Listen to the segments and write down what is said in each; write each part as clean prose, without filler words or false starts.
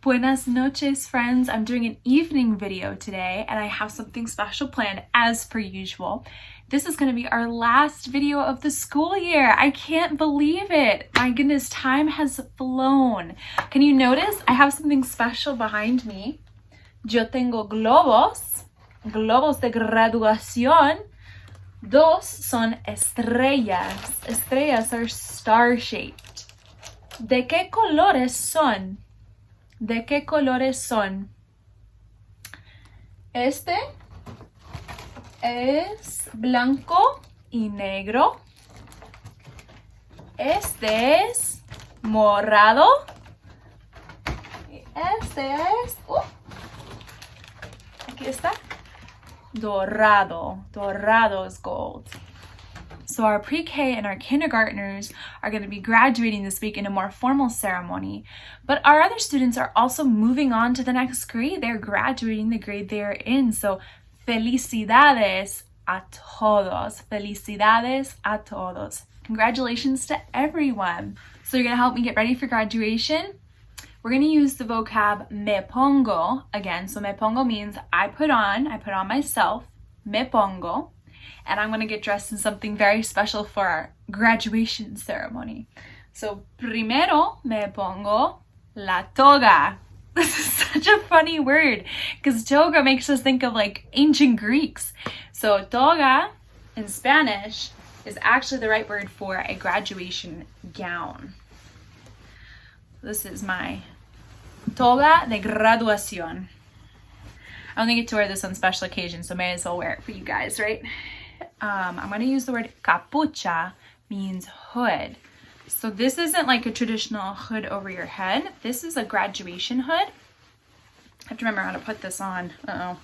Buenas noches, friends. I'm doing an evening video today and I have something special planned as per usual. This is going to be our last video of the school year. I can't believe it. My goodness, time has flown. Can you notice I have something special behind me? Yo tengo globos de graduación. Dos son estrellas. Estrellas are star-shaped. ¿De qué colores son? ¿De qué colores son? Este es blanco y negro. Este es morado. Y este es... aquí está. Dorado. Dorado is gold. So our pre-K and our kindergartners are going to be graduating this week in a more formal ceremony, but our other students are also moving on to the next grade. They're graduating the grade they're in. So felicidades a todos. Felicidades a todos. Congratulations to everyone. So you're going to help me get ready for graduation. We're going to use the vocab me pongo again. So me pongo means I put on myself. Me pongo. And I'm going to get dressed in something very special for our graduation ceremony. So, primero me pongo la toga. This is such a funny word because toga makes us think of like ancient Greeks. So, toga in Spanish is actually the right word for a graduation gown. This is my toga de graduación. I only get to wear this on special occasions, so may as well wear it for you guys, right? I'm going to use the word capucha, means hood. So this isn't like a traditional hood over your head. This is a graduation hood. I have to remember how to put this on. Uh-oh.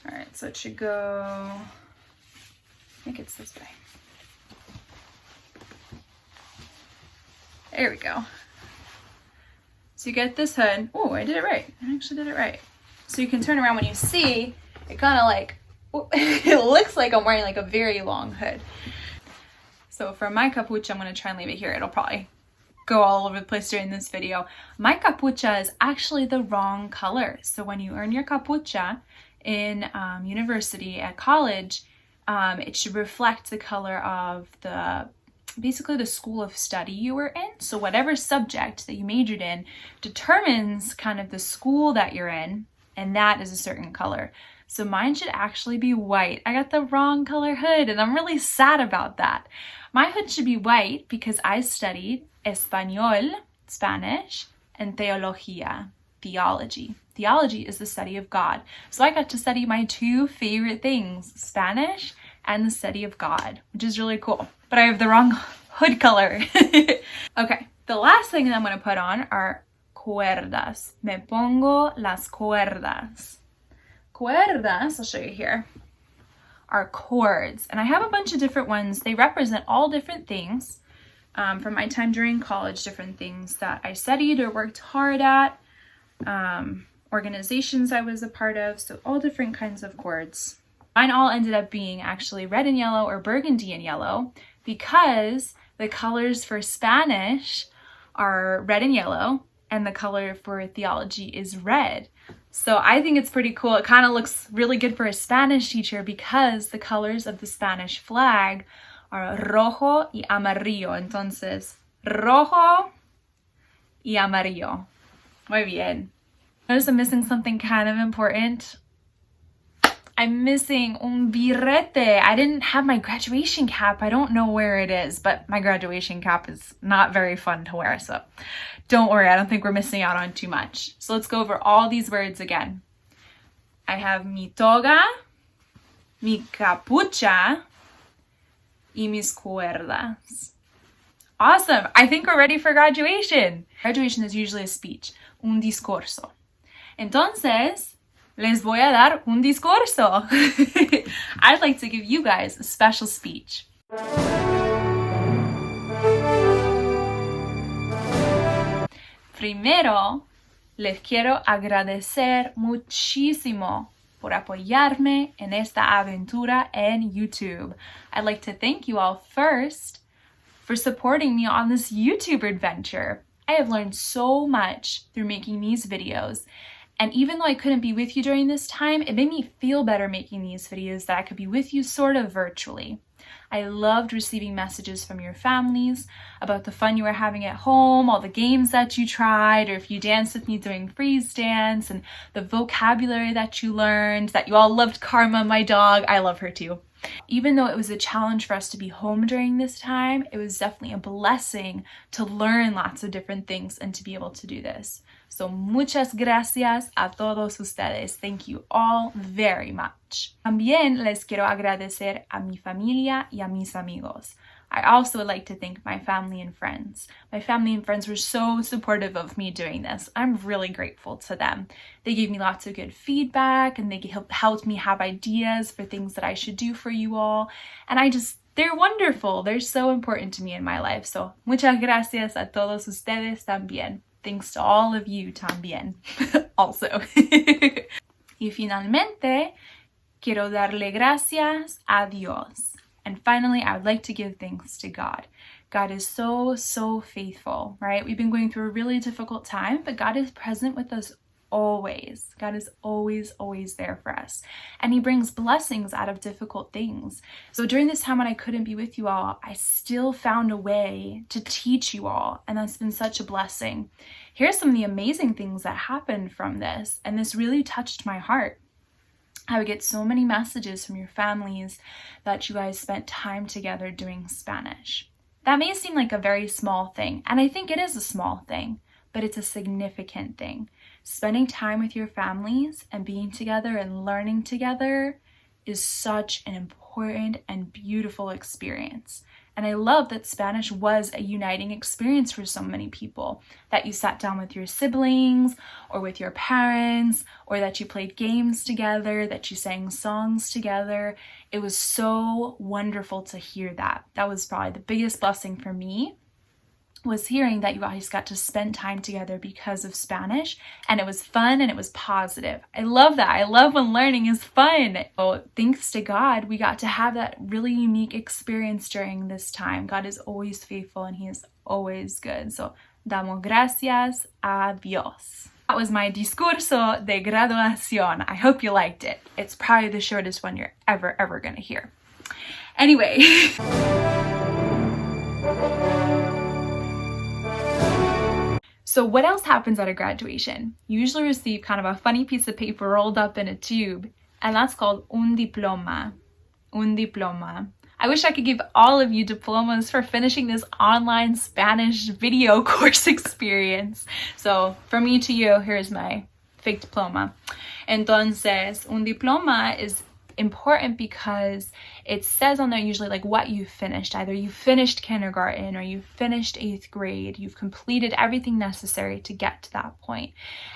All right, so it should go, I think it's this way. There we go. So you get this hood. Oh, I did it right. I actually did it right. So you can turn around when you see, it kind of like, it looks like I'm wearing like a very long hood. So for my capucha, I'm going to try and leave it here. It'll probably go all over the place during this video. My capucha is actually the wrong color. So when you earn your capucha in university at college, it should reflect the color of basically the school of study you were in. So whatever subject that you majored in determines kind of the school that you're in, and that is a certain color. So mine should actually be white. I got the wrong color hood and I'm really sad about that. My hood should be white because I studied Español, Spanish, and Teología, theology. Theology is the study of God. So I got to study my two favorite things, Spanish and the study of God, which is really cool. But I have the wrong hood color. Okay, the last thing that I'm going to put on are cuerdas. Me pongo las cuerdas. Cuerdas, I'll show you here, are cords. And I have a bunch of different ones. They represent all different things from my time during college, different things that I studied or worked hard at, organizations I was a part of, so all different kinds of cords. Mine all ended up being actually red and yellow or burgundy and yellow because the colors for Spanish are red and yellow and the color for theology is red. So I think it's pretty cool. It kind of looks really good for a Spanish teacher because the colors of the Spanish flag are rojo y amarillo. Entonces, rojo y amarillo. Muy bien. Notice I'm missing something kind of important. I'm missing un birrete. I didn't have my graduation cap. I don't know where it is, but my graduation cap is not very fun to wear, so don't worry. I don't think we're missing out on too much. So let's go over all these words again. I have mi toga, mi capucha, y mis cuerdas. Awesome. I think we're ready for graduation. Graduation is usually a speech, un discurso. Entonces, les voy a dar un discurso. I'd like to give you guys a special speech. Primero, les quiero agradecer muchísimo por apoyarme en esta aventura en YouTube. I'd like to thank you all first for supporting me on this YouTube adventure. I have learned so much through making these videos. And even though I couldn't be with you during this time, it made me feel better making these videos that I could be with you sort of virtually. I loved receiving messages from your families about the fun you were having at home, all the games that you tried, or if you danced with me doing freeze dance, and the vocabulary that you learned, that you all loved Karma, my dog. I love her too. Even though it was a challenge for us to be home during this time, it was definitely a blessing to learn lots of different things and to be able to do this. So muchas gracias a todos ustedes. Thank you all very much. También les quiero agradecer a mi familia y a mis amigos. I also would like to thank my family and friends. My family and friends were so supportive of me doing this. I'm really grateful to them. They gave me lots of good feedback and they helped me have ideas for things that I should do for you all. And they're wonderful. They're so important to me in my life. So muchas gracias a todos ustedes también. Thanks to all of you también. Also. Y finalmente, quiero darle gracias a Dios. And finally, I would like to give thanks to God. God is so, so faithful, right? We've been going through a really difficult time, but God is present with us always. God is always, always there for us. And He brings blessings out of difficult things. So during this time when I couldn't be with you all, I still found a way to teach you all. And that's been such a blessing. Here's some of the amazing things that happened from this. And this really touched my heart. I would get so many messages from your families that you guys spent time together doing Spanish. That may seem like a very small thing, and I think it is a small thing, but it's a significant thing. Spending time with your families and being together and learning together is such an important and beautiful experience. And I love that Spanish was a uniting experience for so many people, that you sat down with your siblings or with your parents, or that you played games together, that you sang songs together. It was so wonderful to hear that. That was probably the biggest blessing for me, was hearing that you guys got to spend time together because of Spanish, and it was fun and it was positive. I love that. I love when learning is fun. So thanks to God, we got to have that really unique experience during this time. God is always faithful and He is always good. So damos gracias a Dios. That was my discurso de graduación. I hope you liked it. It's probably the shortest one you're ever gonna hear. Anyway. So what else happens at a graduation? You usually receive kind of a funny piece of paper rolled up in a tube, and that's called un diploma. Un diploma. I wish I could give all of you diplomas for finishing this online Spanish video course experience. So from me to you, here's my fake diploma. Entonces, un diploma is important because it says on there usually like what you finished. Either you finished kindergarten or you finished 8th grade. You've completed everything necessary to get to that point.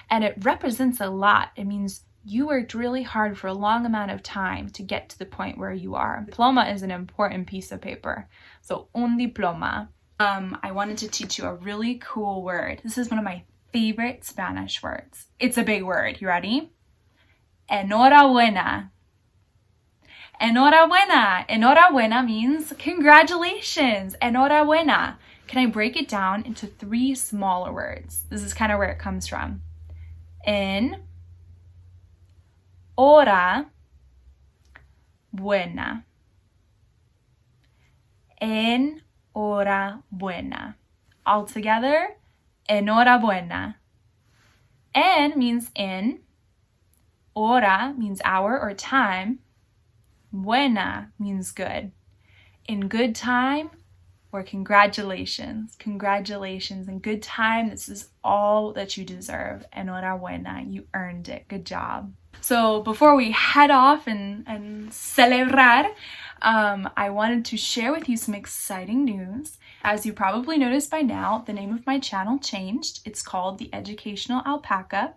And it represents a lot. It means you worked really hard for a long amount of time to get to the point where you are. Diploma is an important piece of paper. So un diploma. I wanted to teach you a really cool word. This is one of my favorite Spanish words. It's a big word. You ready? Enhorabuena. Enhorabuena. Enhorabuena means congratulations. Enhorabuena. Can I break it down into 3 smaller words? This is kind of where it comes from. En hora buena. En hora buena. All together, enhorabuena. En means in. Hora means hour or time. Buena means good. In good time, or congratulations. Congratulations. In good time, this is all that you deserve. Enhorabuena. You earned it. Good job. So before we head off and celebrar, I wanted to share with you some exciting news. As you probably noticed by now, the name of my channel changed. It's called the Educational Alpaca.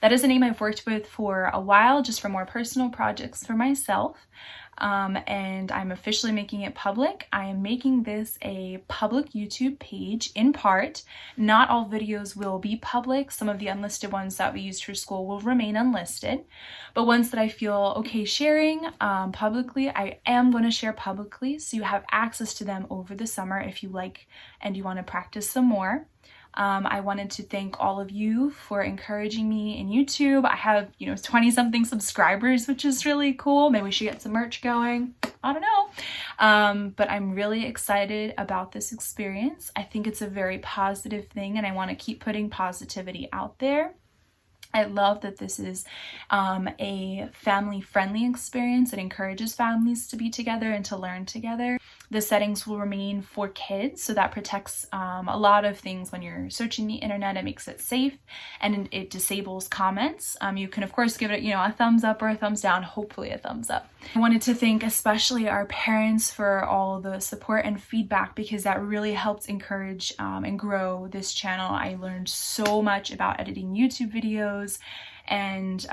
That is a name I've worked with for a while, just for more personal projects for myself. And I'm officially making it public. I am making this a public YouTube page in part. Not all videos will be public. Some of the unlisted ones that we used for school will remain unlisted. But ones that I feel okay sharing publicly, I am going to share publicly, so you have access to them over the summer if you like and you want to practice some more. I wanted to thank all of you for encouraging me in YouTube. I have, 20 something subscribers, which is really cool. Maybe we should get some merch going. I don't know. But I'm really excited about this experience. I think it's a very positive thing, and I want to keep putting positivity out there. I love that this is a family-friendly experience. It encourages families to be together and to learn together. The settings will remain for kids, so that protects a lot of things when you're searching the internet. It makes it safe, and it disables comments. You can, of course, give it a thumbs up or a thumbs down, hopefully a thumbs up. I wanted to thank especially our parents for all the support and feedback, because that really helped encourage and grow this channel. I learned so much about editing YouTube videos and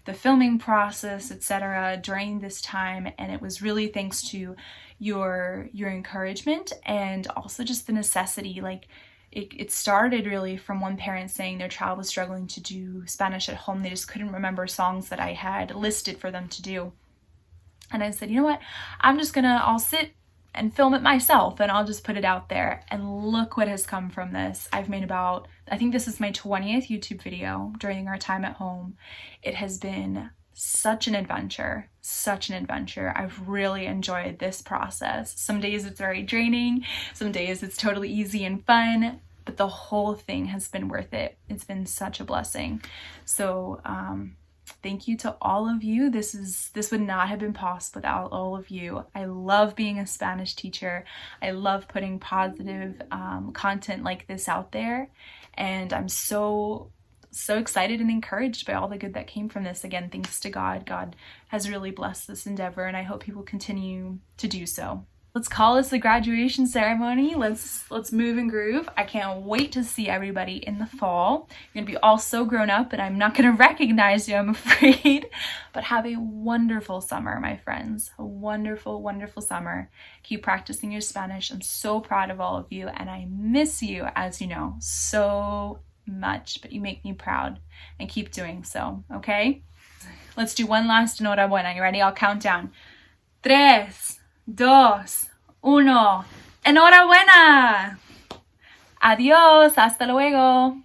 the filming process, etc. during this time, and it was really thanks to your encouragement, and also just the necessity. Like it started really from one parent saying their child was struggling to do Spanish at home. They just couldn't remember songs that I had listed for them to do, and I said, you know what, I'll sit and film it myself, and I'll just put it out there. And look what has come from this. I've made I think this is my 20th YouTube video during our time at home. It has been such an adventure, such an adventure. I've really enjoyed this process. Some days it's very draining, some days it's totally easy and fun, but the whole thing has been worth it. It's been such a blessing. So thank you to all of you. This would not have been possible without all of you. I love being a Spanish teacher. I love putting positive content like this out there, and I'm so excited and encouraged by all the good that came from this. Again, thanks to God. God has really blessed this endeavor, and I hope he will continue to do so. Let's call this the graduation ceremony. Let's move and groove. I can't wait to see everybody in the fall. You're gonna be all so grown up, and I'm not gonna recognize you, I'm afraid. But have a wonderful summer, my friends. A wonderful, wonderful summer. Keep practicing your Spanish. I'm so proud of all of you, and I miss you, as you know, so much, but you make me proud, and keep doing so, okay? Let's do one last enhorabuena. You ready? I'll count down. 3, 2, 1. Enhorabuena! Adiós, hasta luego.